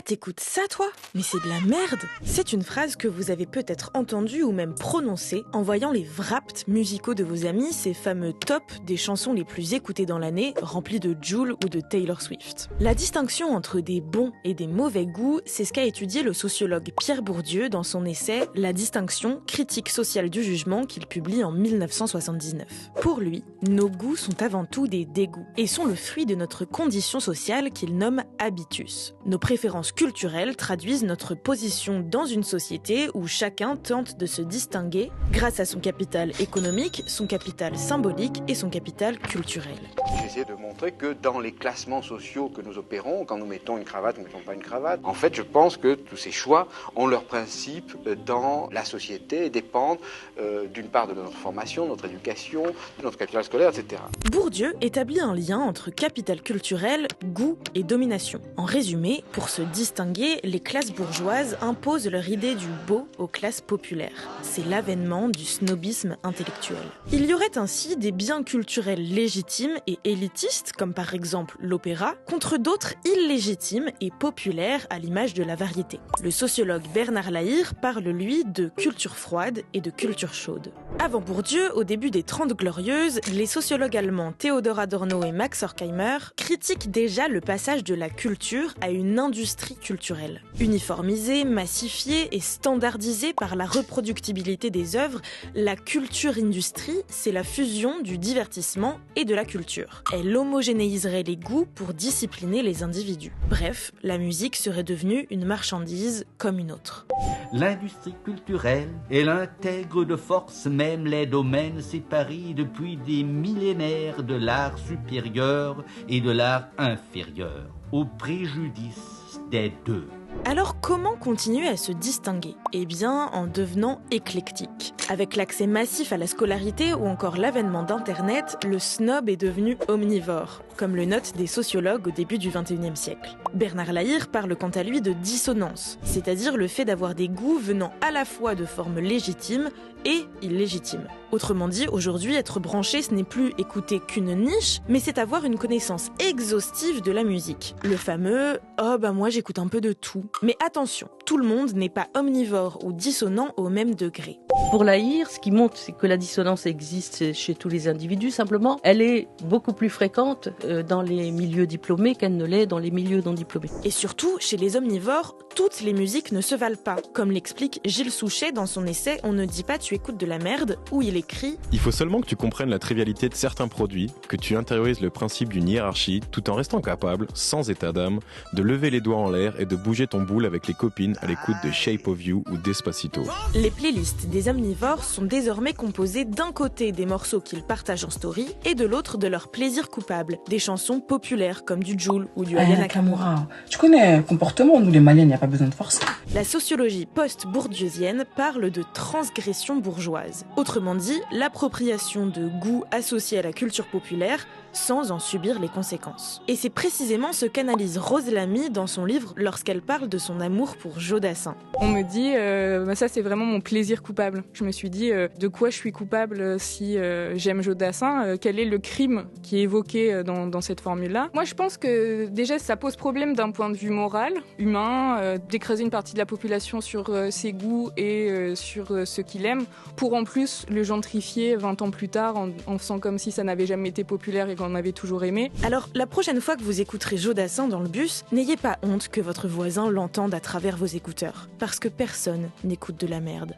t'écoutes ça toi? Mais c'est de la merde! C'est une phrase que vous avez peut-être entendue ou même prononcée en voyant les wrapped musicaux de vos amis, ces fameux tops des chansons les plus écoutées dans l'année, remplis de Jul ou de Taylor Swift. La distinction entre des bons et des mauvais goûts, c'est ce qu'a étudié le sociologue Pierre Bourdieu dans son essai « La distinction, critique sociale du jugement » qu'il publie en 1979. Pour lui, nos goûts sont avant tout des dégoûts et sont le fruit de notre condition sociale qu'il nomme habitus. Nos préférences culturelles traduisent notre position dans une société où chacun tente de se distinguer grâce à son capital économique, son capital symbolique et son capital culturel. J'essaie de montrer que dans les classements sociaux que nous opérons, quand nous mettons une cravate ou ne mettons pas une cravate, en fait, je pense que tous ces choix ont leur principe dans la société et dépendent d'une part de notre formation, notre éducation, de notre capital scolaire, etc. Bourdieu établit un lien entre capital culturel, goût et domination. En résumé, pour se distinguer, les classes bourgeoises imposent leur idée du beau aux classes populaires. C'est l'avènement du snobisme intellectuel. Il y aurait ainsi des biens culturels légitimes et élitistes, comme par exemple l'opéra, contre d'autres illégitimes et populaires à l'image de la variété. Le sociologue Bernard Lahire parle, lui, de culture froide et de culture chaude. Avant Bourdieu, au début des 30 Glorieuses, les sociologues allemands Theodor Adorno et Max Horkheimer critiquent déjà le passage de la culture à une industrie culturelle. Uniformisée, massifiée et standardisée par la reproductibilité des œuvres, la culture-industrie, c'est la fusion du divertissement et de la culture. Elle homogénéiserait les goûts pour discipliner les individus. Bref, la musique serait devenue une marchandise comme une autre. L'industrie culturelle, elle intègre de force même les domaines séparés depuis des millénaires de l'art supérieur et de l'art inférieur, au préjudice des deux. Alors comment continuer à se distinguer? Eh bien, en devenant éclectique. Avec l'accès massif à la scolarité ou encore l'avènement d'Internet, le snob est devenu omnivore, comme le notent des sociologues au début du XXIe siècle. Bernard Lahire parle quant à lui de dissonance, c'est-à-dire le fait d'avoir des goûts venant à la fois de formes légitimes et illégitimes. Autrement dit, aujourd'hui, être branché, ce n'est plus écouter qu'une niche, mais c'est avoir une connaissance exhaustive de la musique. Le fameux « oh bah moi j'écoute un peu de tout ». Mais attention, tout le monde n'est pas omnivore ou dissonant au même degré. Pour Lahire, ce qui montre, c'est que la dissonance existe chez tous les individus, simplement, elle est beaucoup plus fréquente dans les milieux diplômés qu'elle ne l'est dans les milieux non diplômés. Et surtout, chez les omnivores, toutes les musiques ne se valent pas, comme l'explique Gilles Souchet dans son essai « On ne dit pas tu écoutes de la merde » où il écrit « Il faut seulement que tu comprennes la trivialité de certains produits, que tu intériorises le principe d'une hiérarchie, tout en restant capable, sans état d'âme, de lever les doigts en l'air et de bouger ton boule avec les copines à l'écoute de Shape of You ou Despacito. » Les playlists des omnivores sont désormais composées d'un côté des morceaux qu'ils partagent en story et de l'autre de leur plaisir coupable, des chansons populaires comme du Jul ou du Aya Nakamura. Tu connais le comportement, nous les Maliens, il n'y a pas besoin de forcer. La sociologie post-bourdieusienne parle de transgression bourgeoise. Autrement dit, l'appropriation de goûts associés à la culture populaire sans en subir les conséquences. Et c'est précisément ce qu'analyse Rose Lamy dans son livre lorsqu'elle parle de son amour pour Jodassin. On me dit, ça c'est vraiment mon plaisir coupable. Je me suis dit, de quoi je suis coupable si j'aime Jodassin? Quel est le crime qui est évoqué dans cette formule-là? Moi je pense que déjà ça pose problème d'un point de vue moral, humain, d'écraser une partie de la population sur ses goûts et sur ce qu'il aime, pour en plus le gentrifier 20 ans plus tard en faisant comme si ça n'avait jamais été populaire et qu'on avait toujours aimé. Alors, la prochaine fois que vous écouterez Jodassin dans le bus, n'ayez pas honte que votre voisin l'entende à travers vos écouteurs. Parce que personne n'écoute de la merde.